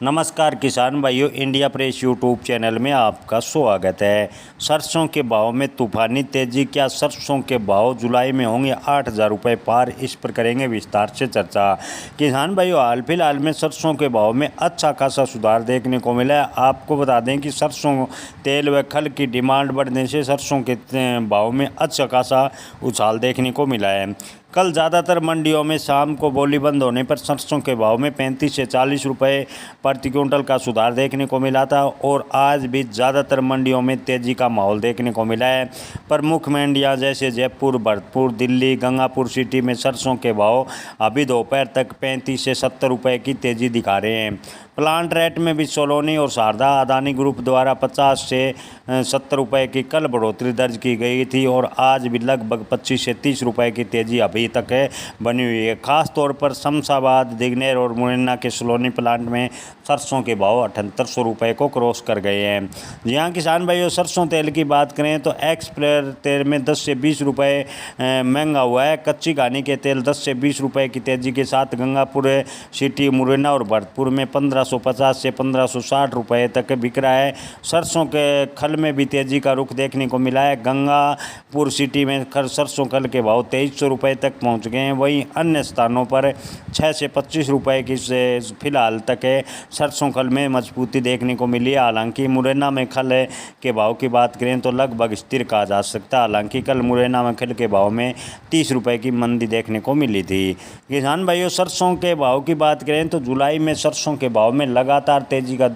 नमस्कार किसान भाइयों, इंडिया प्रेस यूट्यूब चैनल में आपका स्वागत है। सरसों के भाव में तूफानी तेजी, क्या सरसों के भाव जुलाई में होंगे 8,000 रुपये पार, इस पर करेंगे विस्तार से चर्चा। किसान भाइयों, हाल फिलहाल में सरसों के भाव में अच्छा खासा सुधार देखने को मिला है। आपको बता दें कि सरसों तेल व खल की डिमांड बढ़ने से सरसों के भाव में अच्छा खासा उछाल देखने को मिला है। कल ज़्यादातर मंडियों में शाम को बोली बंद होने पर सरसों के भाव में 35 से 40 रुपये प्रति क्विंटल का सुधार देखने को मिला था और आज भी ज़्यादातर मंडियों में तेज़ी का माहौल देखने को मिला है। प्रमुख मंडियां जैसे जयपुर, भरतपुर, दिल्ली, गंगापुर सिटी में सरसों के भाव अभी दोपहर तक 35 से 70 रुपये की तेज़ी दिखा रहे हैं। प्लांट रेट में भी सोलोनी और शारदा अदानी ग्रुप द्वारा 50 से 70 रुपये की कल बढ़ोतरी दर्ज की गई थी और आज भी लगभग 25 से 30 रुपये की तेज़ी अभी तक है बनी हुई है। खास तौर पर शमशाबाद, दिग्नेर और मुरैना के सोलोनी प्लांट में सरसों के भाव 7800 रुपये को क्रॉस कर गए हैं। जी हाँ किसान भाइयों, सरसों तेल की बात करें तो एक्सप्लेयर तेल में 10 से 20 रुपये महंगा हुआ है। कच्ची घानी के तेल 10 से 20 रुपये की तेज़ी के साथ गंगापुर सिटी, मुरैना और भरतपुर में 1550 से 1560 रुपये तक बिक रहा है। सरसों के खल में भी तेज़ी का रुख देखने को मिला है। गंगापुर सिटी में सरसों खल के भाव 2300 रुपये तक पहुंच गए हैं। वहीं अन्य स्थानों पर 6 से 25 रुपये की फिलहाल तक सरसों खल में मजबूती देखने को मिली है। हालांकि मुरैना में खल के भाव की बात करें तो लगभग स्थिर कहा जा सकता है। हालांकि कल मुरैना में खल के भाव में 30 रुपये की मंदी देखने को मिली थी। किसान भाइयों, सरसों के भाव की बात करें तो जुलाई में सरसों के भाव में लगातार तेज़ी का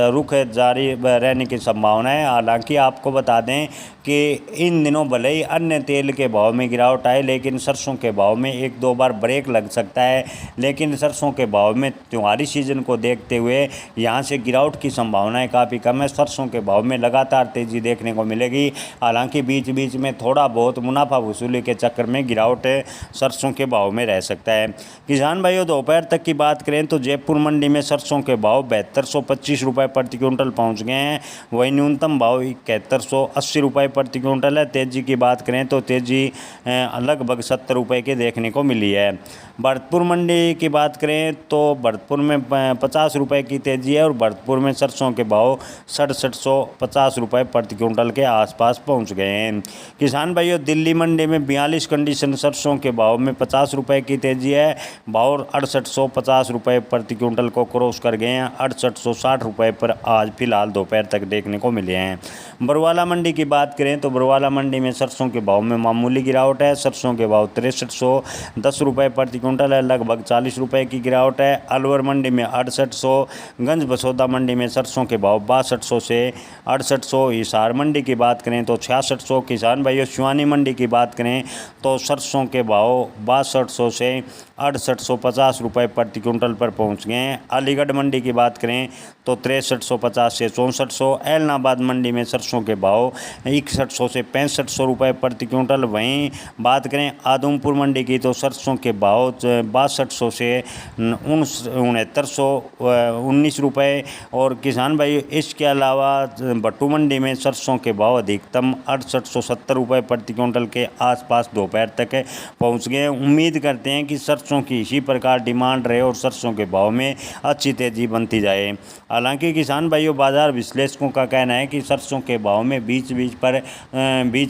रुख जारी रहने की संभावना है। हालांकि आपको बता दें कि इन दिनों भले ही अन्य तेल के भाव में गिरावट आए, लेकिन सरसों के भाव में एक दो बार ब्रेक लग सकता है। लेकिन सरसों के भाव में त्योहारी सीजन को देखते हुए यहाँ से गिरावट की संभावनाएं काफ़ी कम है। सरसों के भाव में लगातार तेज़ी देखने को मिलेगी। हालांकि बीच बीच में थोड़ा बहुत मुनाफा वसूली के चक्कर में गिरावट सरसों के भाव में रह सकता है। किसान भाइयों, दोपहर तक की बात करें तो जयपुर मंडी में सरसों के भाव 7225 रुपये प्रति क्विंटल पहुँच गए हैं। वहीं न्यूनतम भाव 7180 रुपये प्रति क्विंटल है। तेज़ी की बात करें तो तेज़ी लगभग 70 रुपये की देखने को मिली है। भरतपुर मंडी की बात करें तो भरतपुर में 50 रुपये की तेज़ी है और भरतपुर में सरसों के भाव 6750 रुपये प्रति क्विंटल के आसपास पहुंच गए हैं। किसान भाइयों, दिल्ली मंडी में 42 कंडीशन सरसों के भाव में 50 रुपये की तेज़ी है। भाव 6850 रुपये प्रति क्विंटल को क्रॉस कर गए हैं। 6860 रुपये पर आज फिलहाल दोपहर तक देखने को मिले हैं। बरवाला मंडी की बात करें तो बरवाला मंडी में सरसों के भाव में मामूली गिरावट है। सरसों के भाव 6310 रुपये प्रति क्विंटल है, लगभग 40 रुपये की गिरावट है। अलवर मंडी में 6800, गंज बसौदा मंडी में सरसों के भाव 6200 से 6800। हिसार मंडी की बात करें तो 6600। किसान भाइयों, सिवानी मंडी की बात करें तो सरसों के भाव 6200 से 6850 रुपये प्रति क्विंटल पर पहुंच गए हैं। अलीगढ़ मंडी की बात करें तो 6350 से 6400। एलनाबाद मंडी में सरसों के भाव 6100 से 6500 रुपये प्रति क्विंटल। वहीं बात करें आदमपुर मंडी की तो सरसों के भाव 6200 से 6919 रुपये। और किसान भाई, इसके अलावा भट्टू मंडी में सरसों के भाव अधिकतम 6870 रुपये प्रति क्विंटल के आसपास दोपहर तक पहुँच गए। उम्मीद करते हैं कि सरसों की इसी प्रकार डिमांड रहे और सरसों के भाव में अच्छी तेज़ी बनती जाए। हालांकि किसान भाइयों, बाजार विश्लेषकों का कहना है कि सरसों के भाव में बीच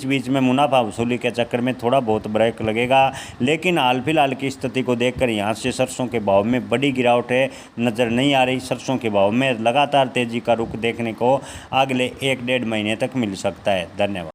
बीच में मुनाफा वसूली के चक्कर में थोड़ा बहुत ब्रेक लगेगा। लेकिन हाल फिलहाल की स्थिति को देखकर यहाँ से सरसों के भाव में बड़ी गिरावट नज़र नहीं आ रही। सरसों के भाव में लगातार तेज़ी का रुख देखने को अगले 1-1.5 महीने तक मिल सकता है। धन्यवाद।